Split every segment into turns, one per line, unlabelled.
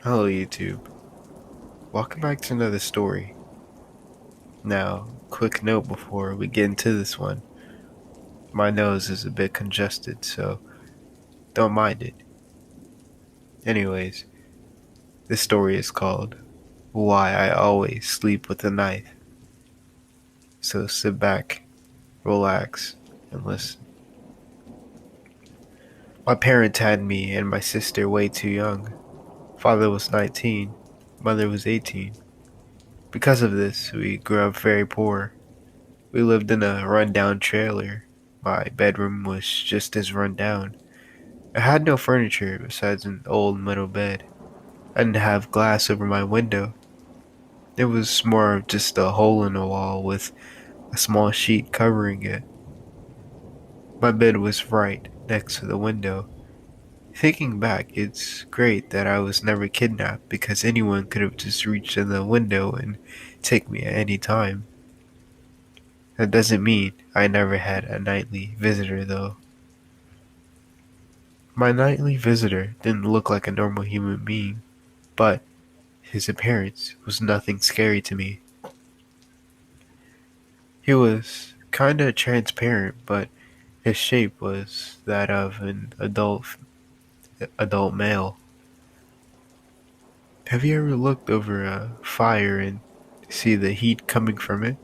Hello, YouTube. Welcome back to another story. Now, quick note before we get into this one. My nose is a bit congested, so don't mind it. Anyways, this story is called Why I Always Sleep with a Knife. So sit back, relax, and listen. My parents had me and my sister way too young. Father was 19, mother was 18. Because of this, we grew up very poor. We lived in a rundown trailer. My bedroom was just as run down. I had no furniture besides an old metal bed. I didn't have glass over my window. It was more of just a hole in the wall with a small sheet covering it. My bed was right next to the window. Thinking back, it's great that I was never kidnapped because anyone could have just reached in the window and take me at any time. That doesn't mean I never had a nightly visitor though. My nightly visitor didn't look like a normal human being, but his appearance was nothing scary to me. He was kinda transparent, but his shape was that of an adult male. Have you ever looked over a fire and see the heat coming from it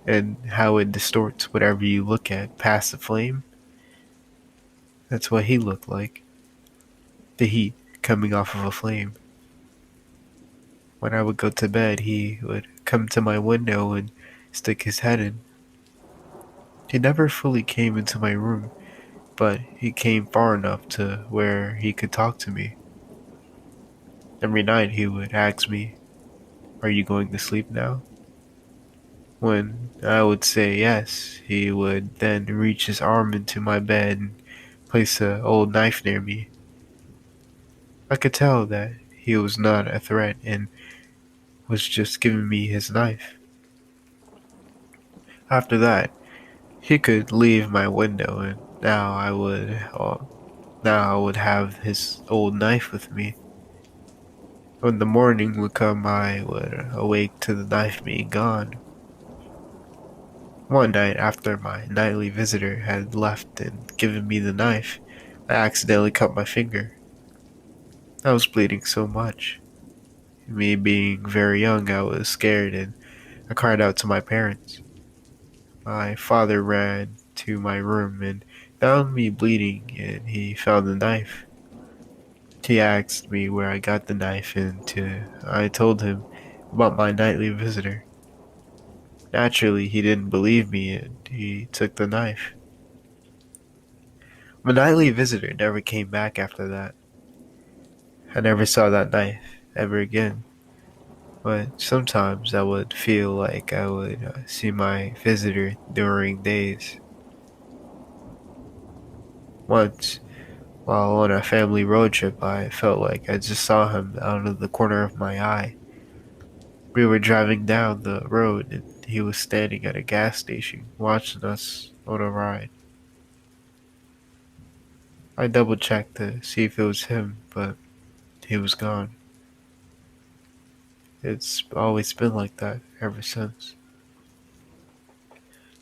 and how it distorts whatever you look at past the flame? That's what he looked like. The heat coming off of a flame. When I would go to bed, he would come to my window and stick his head in. He never fully came into my room, but he came far enough to where he could talk to me. Every night he would ask me, "Are you going to sleep now?" When I would say yes, he would then reach his arm into my bed and place an old knife near me. I could tell that he was not a threat and was just giving me his knife. After that, he could leave my window and now I would have his old knife with me. When the morning would come, I would awake to the knife being gone. One night, after my nightly visitor had left and given me the knife, I accidentally cut my finger. I was bleeding so much. Me being very young, I was scared and I cried out to my parents. My father ran to my room and found me bleeding, and he found the knife. He asked me where I got the knife, and I told him about my nightly visitor. Naturally, he didn't believe me and he took the knife. My nightly visitor never came back after that. I never saw that knife ever again. But sometimes I would feel like I would see my visitor during days. Once, while on a family road trip, I felt like I just saw him out of the corner of my eye. We were driving down the road and he was standing at a gas station watching us on a ride. I double checked to see if it was him, but he was gone. It's always been like that ever since.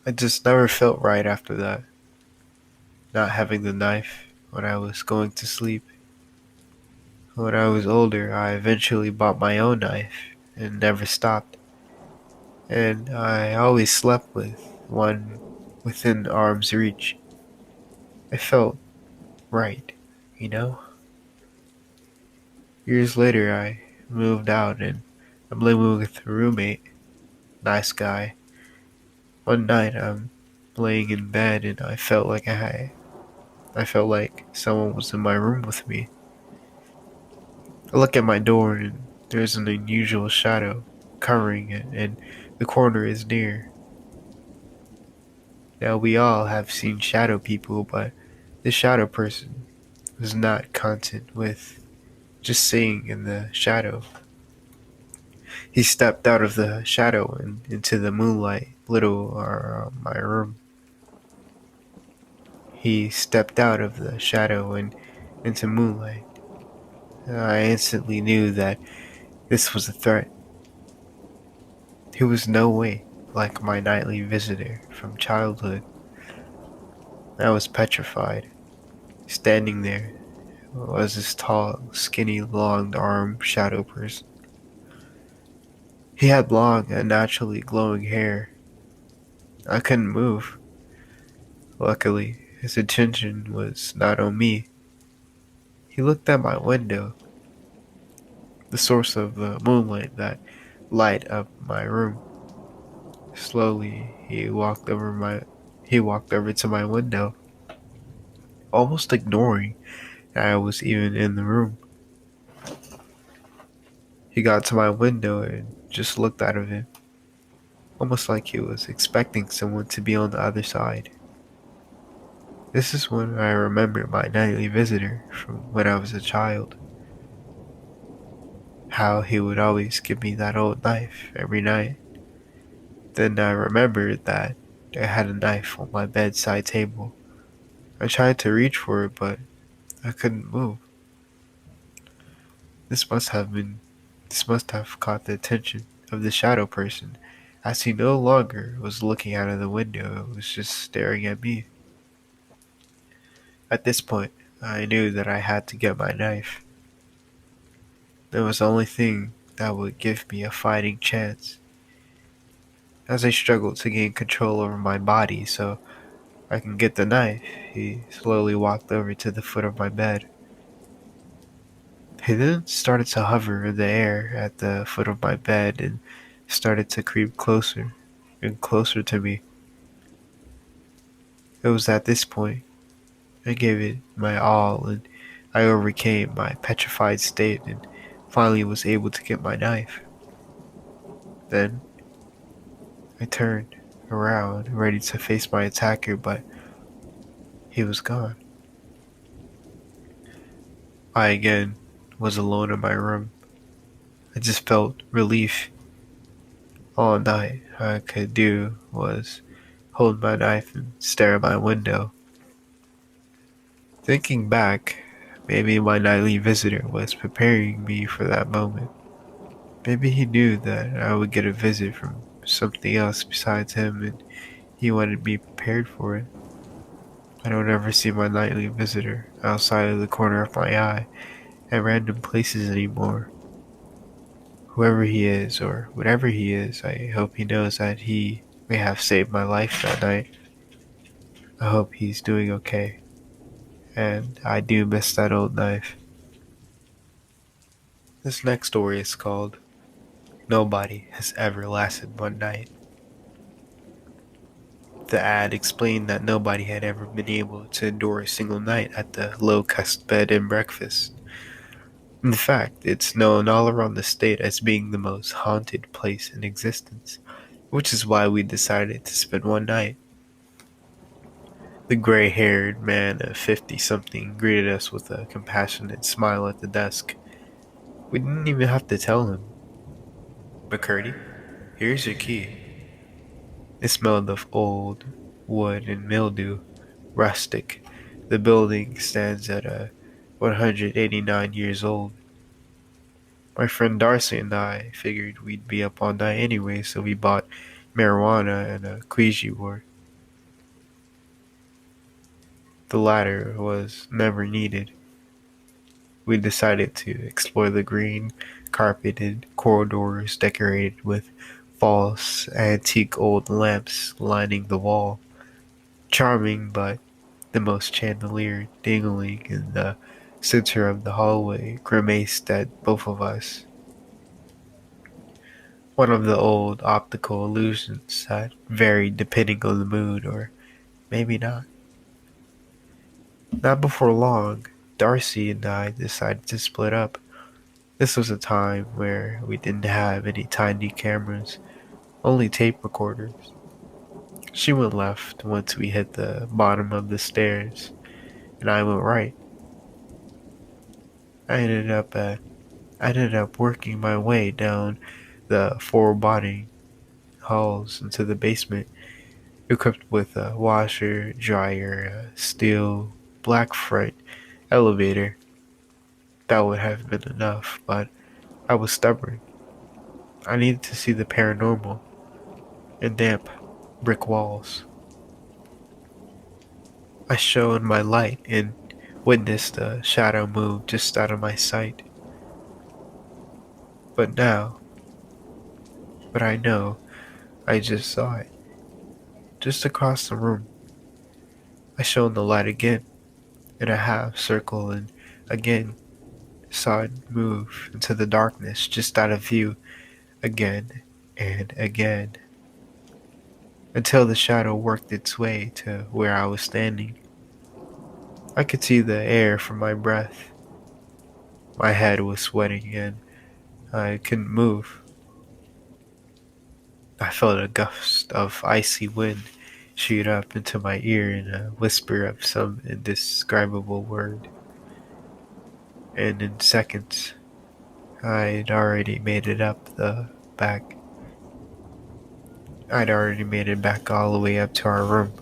I just never felt right after that, not having the knife when I was going to sleep. When I was older, I eventually bought my own knife and never stopped. And I always slept with one within arm's reach. I felt right, you know? Years later, I moved out and I'm living with a roommate, nice guy. One night, I'm laying in bed and I felt like someone was in my room with me. I look at my door and there's an unusual shadow covering it and the corner is near. Now we all have seen shadow people, but this shadow person was not content with just staying in the shadow. He stepped out of the shadow and into the moonlight, little my room. He stepped out of the shadow and into moonlight. I instantly knew that this was a threat. He was no way like my nightly visitor from childhood. I was petrified. Standing there was this tall, skinny, long-armed shadow person. He had long, unnaturally glowing hair. I couldn't move. Luckily, his attention was not on me. He looked at my window, the source of the moonlight that light up my room. Slowly, he walked over to my window, almost ignoring that I was even in the room. He got to my window and just looked out of it, almost like he was expecting someone to be on the other side. This is when I remember my nightly visitor from when I was a child. How he would always give me that old knife every night. Then I remembered that I had a knife on my bedside table. I tried to reach for it, but I couldn't move. This must have been this must have caught the attention of the shadow person, as he no longer was looking out of the window, it was just staring at me. At this point, I knew that I had to get my knife. It was the only thing that would give me a fighting chance. As I struggled to gain control over my body so I can get the knife, he slowly walked over to the foot of my bed. He then started to hover in the air at the foot of my bed and started to creep closer and closer to me. It was at this point I gave it my all and I overcame my petrified state and finally was able to get my knife. Then I turned around, ready to face my attacker, but he was gone. I again was alone in my room. I just felt relief. All night I could do was hold my knife and stare at my window. Thinking back, maybe my nightly visitor was preparing me for that moment. Maybe he knew that I would get a visit from something else besides him and he wanted me prepared for it. I don't ever see my nightly visitor outside of the corner of my eye at random places anymore. Whoever he is or whatever he is, I hope he knows that he may have saved my life that night. I hope he's doing okay. And I do miss that old knife. This next story is called Nobody Has Ever Lasted One Night. The ad explained that nobody had ever been able to endure a single night at the low-cost bed and breakfast. In fact, it's known all around the state as being the most haunted place in existence, which is why we decided to spend one night. The gray-haired man of 50-something greeted us with a compassionate smile at the desk. We didn't even have to tell him. "McCurdy, here's your key." It smelled of old wood and mildew, rustic. The building stands at 189 years old. My friend Darcy and I figured we'd be up all night anyway, so we bought marijuana and a Ouija board. The latter was never needed. We decided to explore the green, carpeted corridors decorated with false, antique old lamps lining the wall. Charming, but the most chandelier dangling in the center of the hallway grimaced at both of us. One of the old optical illusions that varied depending on the mood, or maybe not. Not before long, Darcy and I decided to split up. This was a time where we didn't have any tiny cameras, only tape recorders. She went left once we hit the bottom of the stairs, and I went right. I ended up at I ended up working my way down the four body halls into the basement, equipped with a washer, dryer, a steel black front elevator. that would have been enough, but I was stubborn. I needed to see the paranormal in damp brick walls. I shone my light and witnessed a shadow move just out of my sight. But now, but I know I just saw it, just across the room. I shone the light again in a half circle and again saw it move into the darkness just out of view again and again until the shadow worked its way to where I was standing. I could see the air from my breath. My head was sweating and I couldn't move. I felt a gust of icy wind shoot up into my ear in a whisper of some indescribable word. And in seconds, I'd already made it up the back. I'd already made it back all the way up to our room.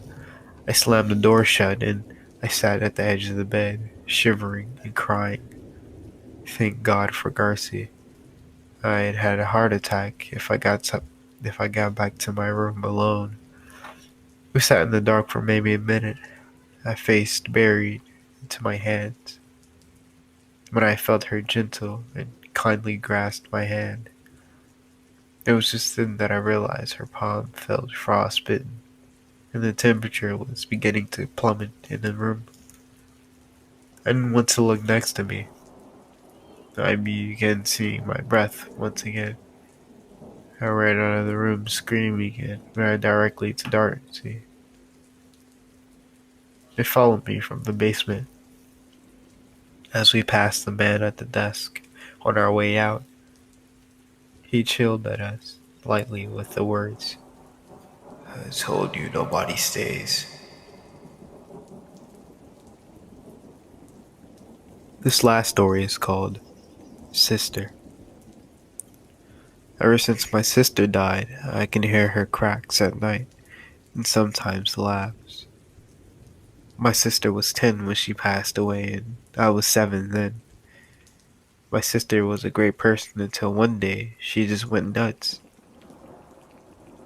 I slammed the door shut and I sat at the edge of the bed, shivering and crying. Thank God for Garcia. I'd had a heart attack if I got back to my room alone. We sat in the dark for maybe a minute, my face buried into my hands. When I felt her gentle and kindly grasp my hand, it was just then that I realized her palm felt frostbitten, and the temperature was beginning to plummet in the room. I didn't want to look next to me. I began seeing my breath once again. I ran out of the room screaming and ran directly to Darcy. It followed me from the basement. As we passed the man at the desk on our way out, he chilled at us lightly with the words, "I told you nobody stays." This last story is called Sister. Ever since my sister died, I can hear her cracks at night and sometimes laughs. My sister was 10 when she passed away, and I was 7 then. My sister was a great person until one day she just went nuts.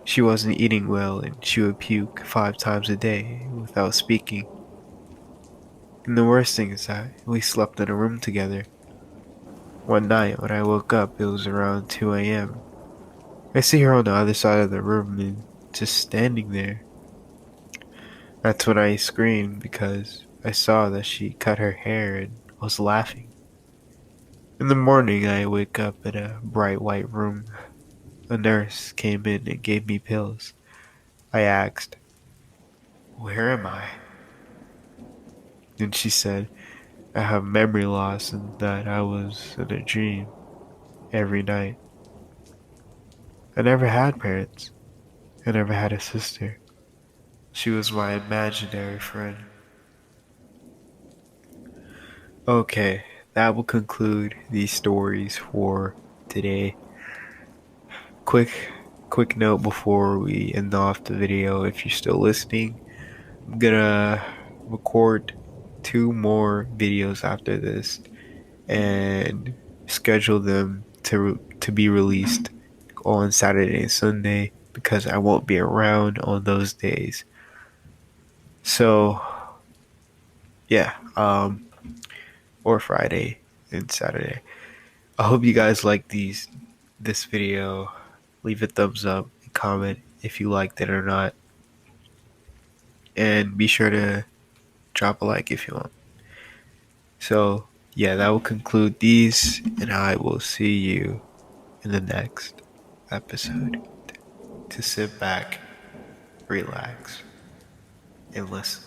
She wasn't eating well and she would puke 5 times a day without speaking. And the worst thing is that we slept in a room together. One night when I woke up, it was around 2 a.m. I see her on the other side of the room and just standing there. That's when I screamed because I saw that she cut her hair and was laughing. In the morning, I wake up in a bright white room. A nurse came in and gave me pills. I asked, "Where am I?" And she said, "I have memory loss and that I was in a dream every night." I never had parents. I never had a sister. She was my imaginary friend. Okay, that will conclude these stories for today. Quick quick note before we end off the video, if you're still listening, I'm gonna record 2 more videos after this and schedule them to be released on Saturday and Sunday because I won't be around on those days. So yeah, or Friday and Saturday. I hope you guys like this video. Leave a thumbs up and comment if you liked it or not. And be sure to drop a like if you want. So yeah, that will conclude these, and I will see you in the next episode. To sit back, relax, and listen.